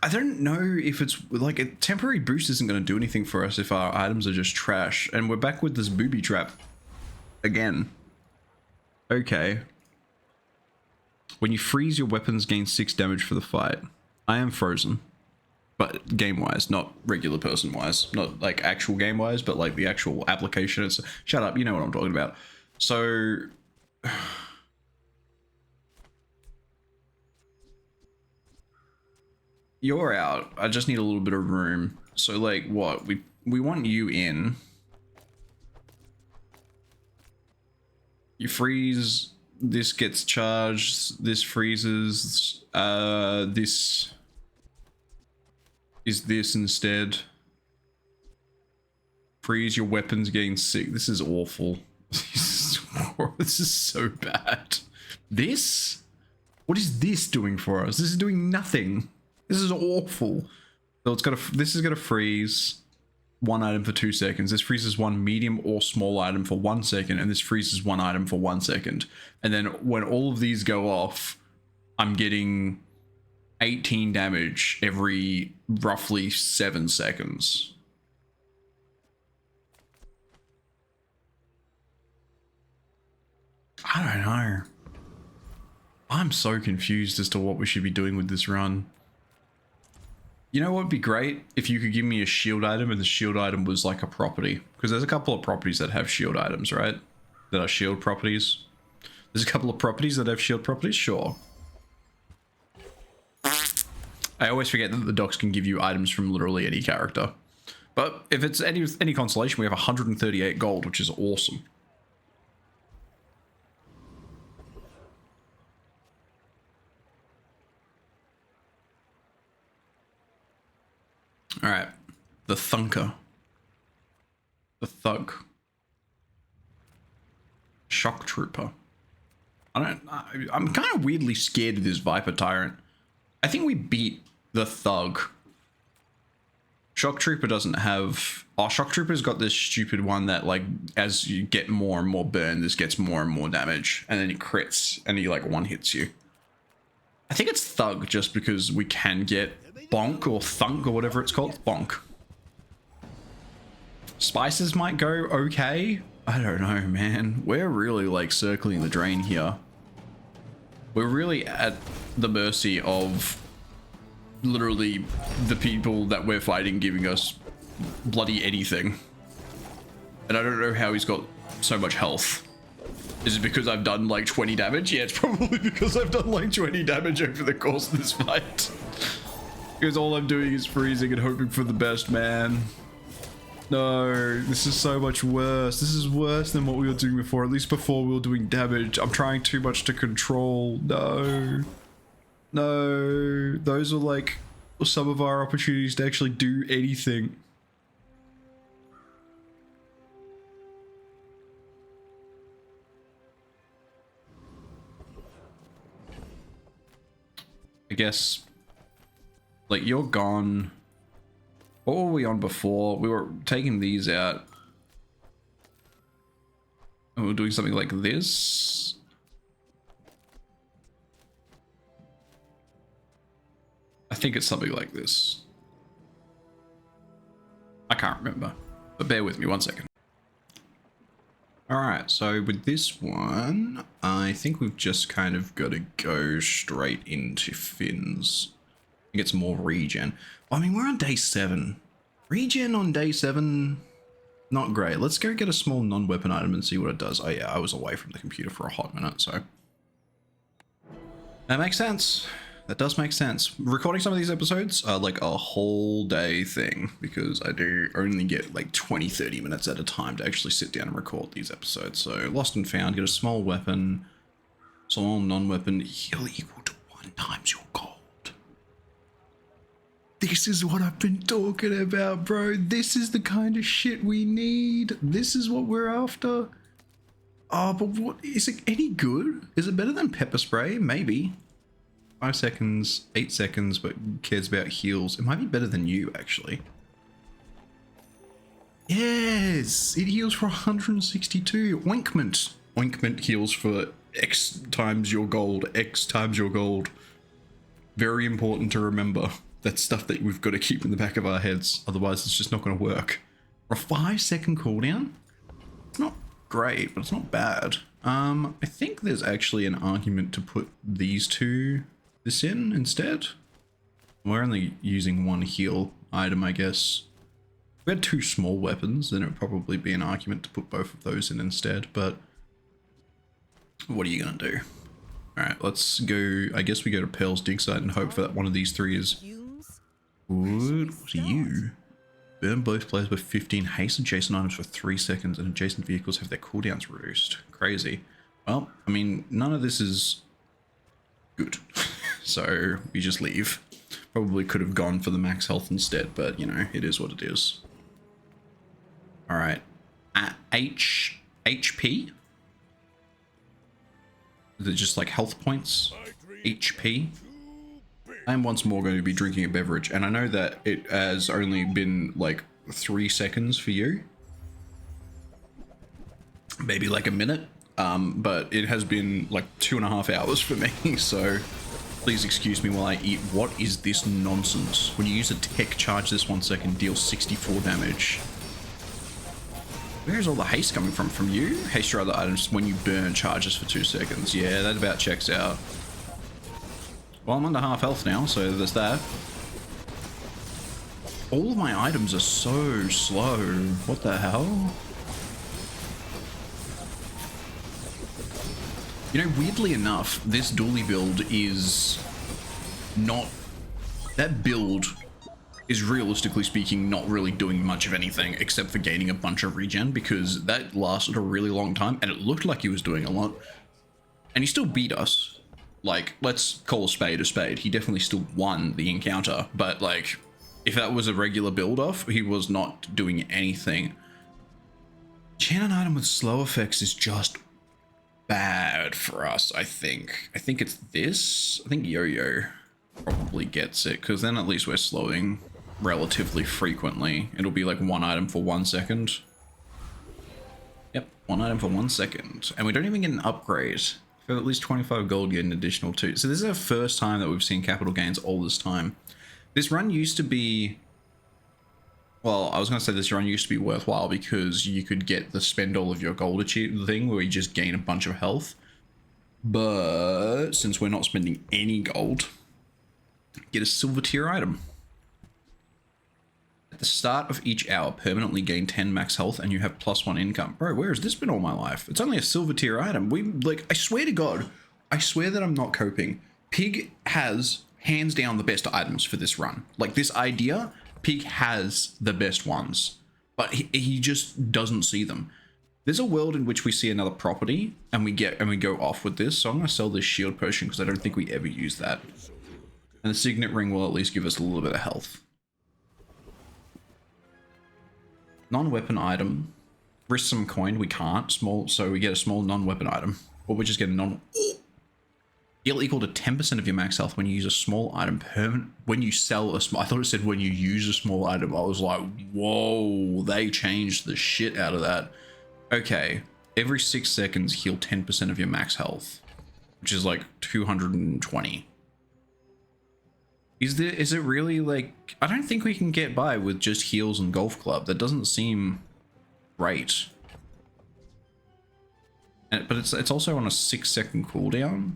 I don't know if it's like a temporary boost isn't going to do anything for us if our items are just trash. And we're back with this booby trap again. Okay. When you freeze, your weapons gain 6 damage for the fight. I am frozen. But game-wise, not regular person-wise. Not like actual game-wise, but like the actual application. It's, shut up, you know what I'm talking about. So... You're out. I just need a little bit of room. So like what? We want you in. You freeze, this gets charged, this freezes, this is this instead. Freeze, your weapon's getting sick. This is awful. This is so bad. This? What is this doing for us? This is doing nothing. This is awful. So this is gonna freeze one item for 2 seconds. This freezes one medium or small item for 1 second, and this freezes one item for 1 second. And then when all of these go off, I'm getting 18 damage every roughly 7 seconds. I don't know. I'm so confused as to what we should be doing with this run. You know what would be great? If you could give me a shield item and the shield item was like a property. Because there's a couple of properties that have shield items, right? That are shield properties. There's a couple of properties that have shield properties, sure. I always forget that the docs can give you items from literally any character. But if it's any consolation, we have 138 gold, which is awesome. Alright, the Thunker. The Thug. Shock Trooper. I'm kind of weirdly scared of this Viper Tyrant. I think we beat the Thug. Shock Trooper doesn't have... Oh, Shock Trooper's got this stupid one that, like, as you get more and more burn, this gets more and more damage. And then it crits, and he, like, one-hits you. I think it's Thug, just because we can get Bonk or Thunk or whatever it's called. Bonk. Spices might go okay. I don't know, man. We're really, like, circling the drain here. We're really at the mercy of literally the people that we're fighting giving us bloody anything. And I don't know how he's got so much health. Is it because I've done like 20 damage? Yeah, it's probably because I've done like 20 damage over the course of this fight. Because all I'm doing is freezing and hoping for the best, man. No, this is so much worse. This is worse than what we were doing before. At least before we were doing damage. I'm trying too much to control. No. No. Those are like some of our opportunities to actually do anything. I guess, like, you're gone. What were we on before? We were taking these out. And we were doing something like this. I think it's something like this. I can't remember, but bear with me 1 second. Alright, so with this one, I think we've just kind of got to go straight into fins. Get some more regen. I mean, we're on day 7. Regen on day 7, not great. Let's go get a small non-weapon item and see what it does. Oh yeah, I was away from the computer for a hot minute, so... That makes sense. That does make sense. Recording some of these episodes are like a whole day thing because I do only get like 20-30 minutes at a time to actually sit down and record these episodes. So lost and found, get a small weapon, small non-weapon, heal equal to 1 times your gold. This is what I've been talking about, bro. This is the kind of shit we need. This is what we're after. Oh, but what is it any good? Is it better than pepper spray? Maybe. 5 seconds, 8 seconds, but cares about heals. It might be better than you, actually. Yes! It heals for 162. Ointment. Ointment heals for X times your gold. X times your gold. Very important to remember. That's stuff that we've got to keep in the back of our heads. Otherwise, it's just not going to work. For a 5-second cooldown? It's not great, but it's not bad. I think there's actually an argument to put these two... this in instead. We're only using 1 heal item, I guess. If we had 2 small weapons, then it would probably be an argument to put both of those in instead, but what are you gonna do? Alright, let's go. I guess we go to Pearl's dig site and hope for that one of these 3 is Fumes? Good. What are you? Burn both players by 15, haste adjacent items for 3 seconds, and adjacent vehicles have their cooldowns reduced. Crazy. Well, I mean, none of this is good. So we just leave. Probably could have gone for the max health instead, but you know, it is what it is. Alright. At HP? Is it just like health points? HP? I am once more going to be drinking a beverage, and I know that it has only been like 3 seconds for you. Maybe like a minute. But it has been like 2.5 hours for me, so please excuse me while I eat. What is this nonsense? When you use a tech charge this 1 second, deals 64 damage. Where's all the haste coming from? From you? Haste your other items when you burn charges for 2 seconds. Yeah, that about checks out. Well, I'm under half health now, so there's that. All of my items are so slow. What the hell? You know, weirdly enough, this dually build is not... That build is, realistically speaking, not really doing much of anything except for gaining a bunch of regen, because that lasted a really long time and it looked like he was doing a lot. And he still beat us. Like, let's call a spade a spade. He definitely still won the encounter, but like, if that was a regular build-off, he was not doing anything. Channel item with slow effects is just bad for us, I think. I think it's this. I think Yo-Yo probably gets it, because then at least we're slowing relatively frequently. It'll be like 1 item for 1 second. Yep, 1 item for 1 second. And we don't even get an upgrade. For at least 25 gold, get an additional 2. So this is our first time that we've seen capital gains all this time. This run used to be... Well, I was going to say this run used to be worthwhile because you could get the spend all of your gold achieve thing where you just gain a bunch of health. But since we're not spending any gold, get a silver tier item. At the start of each hour, permanently gain 10 max health and you have +1 income. Bro, where has this been all my life? It's only a silver tier item. I swear to God, I swear that I'm not coping. Pig has hands down the best items for this run. Like, this idea, Pig has the best ones, but he just doesn't see them. There's a world in which we see another property and we go off with this. So I'm going to sell this shield potion because I don't think we ever use that. And the signet ring will at least give us a little bit of health. Non-weapon item. Risk some coin. We can't. Small, so we get a small non-weapon item. Or we just get a non... Heal equal to 10% of your max health when you use a small item permanent. When you sell a small... I thought it said when you use a small item. I was like, whoa, they changed the shit out of that. Okay. Every 6 seconds, heal 10% of your max health. Which is like 220. Is it really like... I don't think we can get by with just heals and golf club. That doesn't seem right. But it's also on a 6-second cooldown.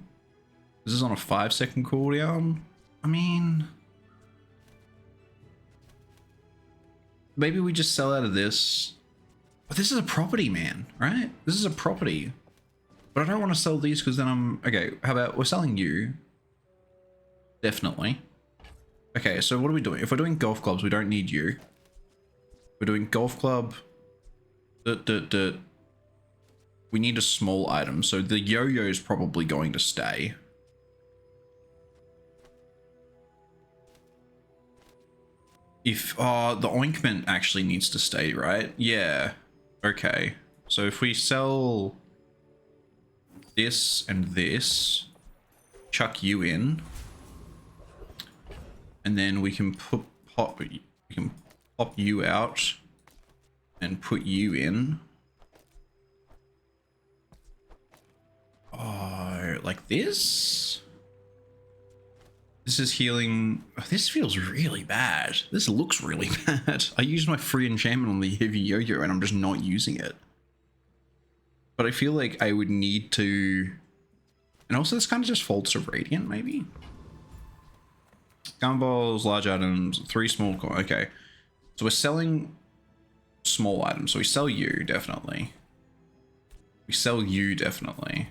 This is on a 5-second cooldown. I mean... Maybe we just sell out of this. But this is a property, man, right? This is a property. But I don't want to sell these because then I'm... Okay, how about we're selling you? Definitely. Okay, so what are we doing? If we're doing golf clubs, we don't need you. We're doing golf club. We need a small item. So the yo-yo is probably going to stay. If the ointment actually needs to stay, right? Yeah. Okay. So if we sell this and this, chuck you in. And then we can pop you out and put you in. Oh, like this? This is healing. Oh, this feels really bad. This looks really bad. I used my free enchantment on the heavy yo-yo and I'm just not using it. But I feel like I would need to... And also this kind of just folds to radiant, maybe? Gumballs, large items, 3 small... Okay. So we're selling small items. So we sell you, definitely. We sell you, definitely.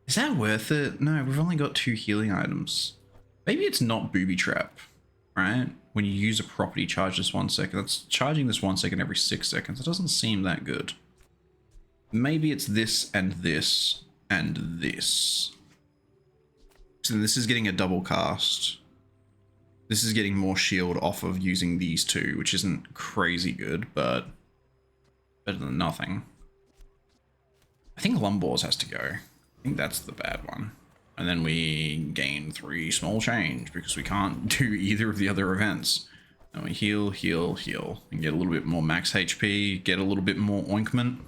Is that worth it? No, we've only got 2 healing items. Maybe it's not booby trap, right? When you use a property, charge this 1 second. That's charging this 1 second every 6 seconds. It doesn't seem that good. Maybe it's this and this and this. So this is getting a double cast. This is getting more shield off of using these two, which isn't crazy good, but better than nothing. I think Lumbors has to go. I think that's the bad one. And then we gain 3 small change because we can't do either of the other events. And we heal, heal, heal. And get a little bit more max HP, get a little bit more ointment.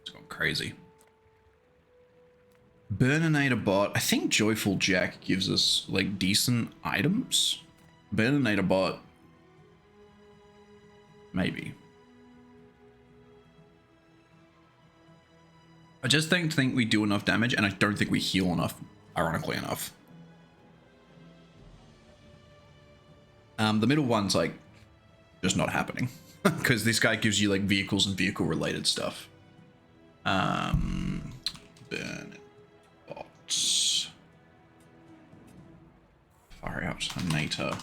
It's gone crazy. Burninator bot. I think Joyful Jack gives us like decent items. Burninator bot. Maybe. I just don't think we do enough damage, and I don't think we heal enough, ironically enough. The middle one's like just not happening because this guy gives you like vehicles and vehicle related stuff. Burn bots. Fire out Nater.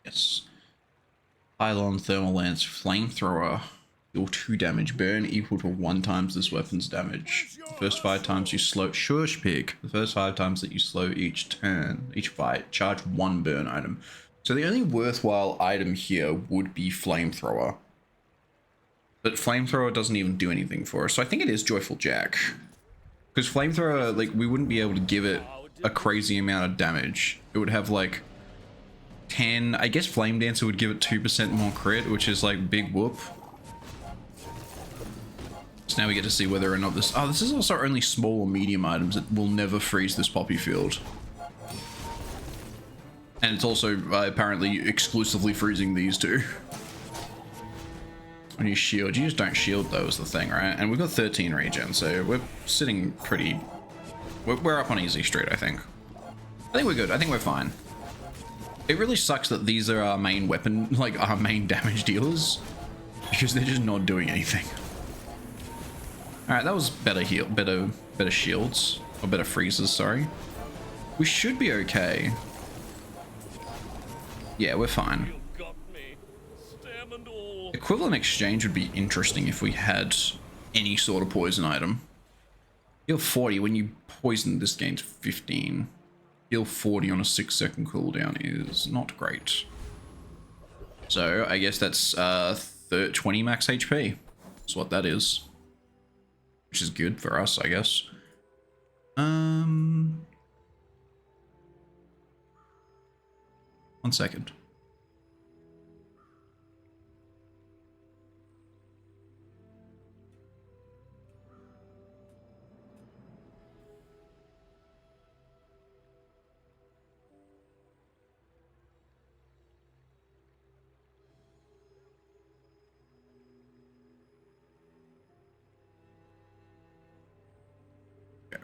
Yes. Pylon, thermal lance, flamethrower. Deal 2 damage. Burn equal to 1 times this weapon's damage. The first 5 times you slow... Shush pig. The first 5 times that you slow each turn, each fight, charge 1 burn item. So the only worthwhile item here would be flamethrower. But flamethrower doesn't even do anything for us. So I think it is Joyful Jack. Because flamethrower, like, we wouldn't be able to give it a crazy amount of damage. It would have like 10... I guess Flame Dancer would give it 2% more crit, which is like big whoop. So now we get to see whether or not this... Oh, this is also only small or medium items. It will never freeze this poppy field. And it's also apparently exclusively freezing these two. When you shield, you just don't shield though is the thing, right? And we've got 13 regen, so we're sitting pretty... We're up on easy street, I think. I think we're good. I think we're fine. It really sucks that these are our main weapon, like our main damage dealers. Because they're just not doing anything. Alright, that was better heal, better shields. Or better freezes, sorry. We should be okay. Yeah, we're fine. Equivalent exchange would be interesting if we had any sort of poison item. Heal 40 when you poison, this gains 15. Heal 40 on a 6-second cooldown is not great. So I guess that's 20 max HP. That's what that is. Which is good for us, I guess. 1 second.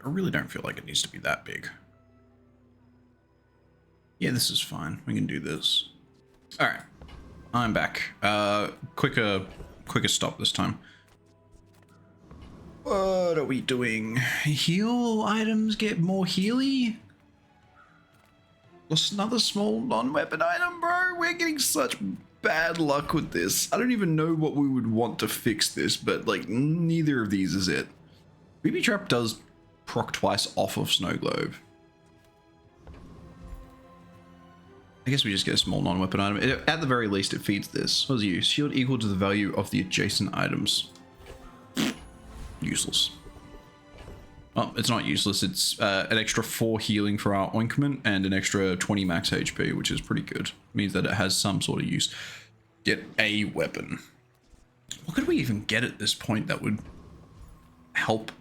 I really don't feel like it needs to be that big. Yeah, this is fine. We can do this. All right, I'm back. Quicker stop this time. What are we doing? Heal items get more healy? Just another small non-weapon item, bro? We're getting such bad luck with this. I don't even know what we would want to fix this, but like neither of these is it. Booby Trap does proc twice off of Snow Globe. I guess we just get a small non-weapon item. At the very least, it feeds this. What does it use? Shield equal to the value of the adjacent items. Useless. Well, it's not useless. It's an extra 4 healing for our ointment and an extra 20 max HP, which is pretty good. Means that it has some sort of use. Get a weapon. What could we even get at this point that would help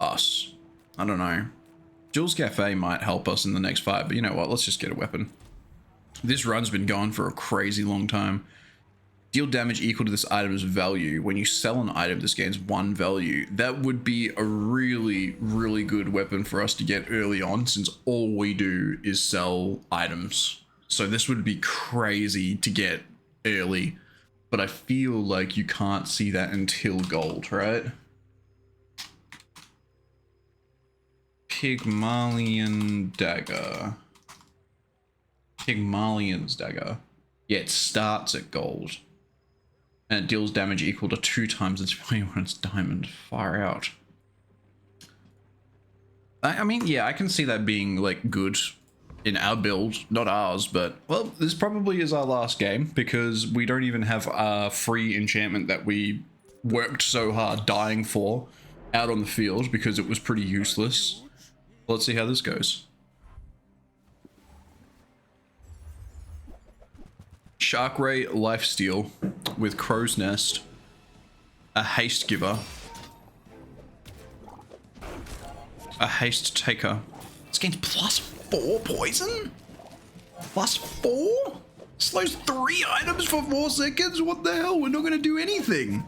us? I don't know. Jules Cafe might help us in the next fight, but you know what? Let's just get a weapon. This run's been going for a crazy long time. Deal damage equal to this item's value. When you sell an item, this gains 1 value. That would be a really, really good weapon for us to get early on, since all we do is sell items. So this would be crazy to get early, but I feel like you can't see that until gold, right? Pygmalion dagger. Pygmalion's dagger. Yeah, it starts at gold. And it deals damage equal to 2 times its value when it's diamond. Far out. I mean, yeah, I can see that being, like, good in our build. Not ours, but, well, this probably is our last game because we don't even have a free enchantment that we worked so hard dying for out on the field because it was pretty useless. Let's see how this goes. Shark Ray Lifesteal with Crow's Nest, a Haste Giver, a Haste Taker. This game's +4 poison? +4? Slows 3 items for 4 seconds? What the hell? We're not going to do anything.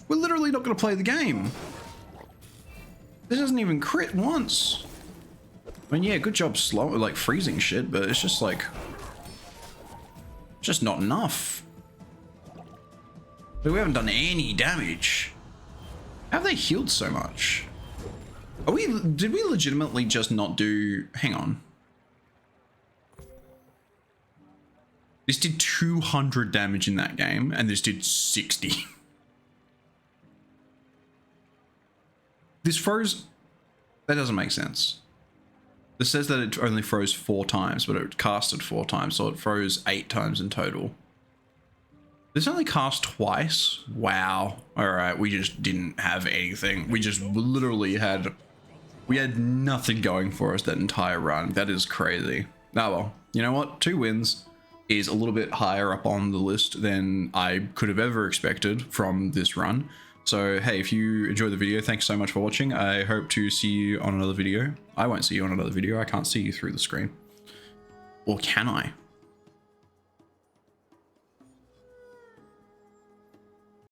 We're literally not going to play the game. This doesn't even crit once. I mean, yeah, good job slow, like freezing shit, but it's just like, just not enough. We haven't done any damage. How have they healed so much? Did we legitimately just not do, hang on. This did 200 damage in that game, and this did 60. This froze, that doesn't make sense. This says that it only froze 4 times, but it casted 4 times, so it froze 8 times in total. This only cast twice? Wow. Alright, we just didn't have anything. We just literally had, we had nothing going for us that entire run. That is crazy. Oh well, you know what? 2 wins is a little bit higher up on the list than I could have ever expected from this run. So, hey, if you enjoyed the video, thanks so much for watching. I hope to see you on another video. I won't see you on another video. I can't see you through the screen. Or can I?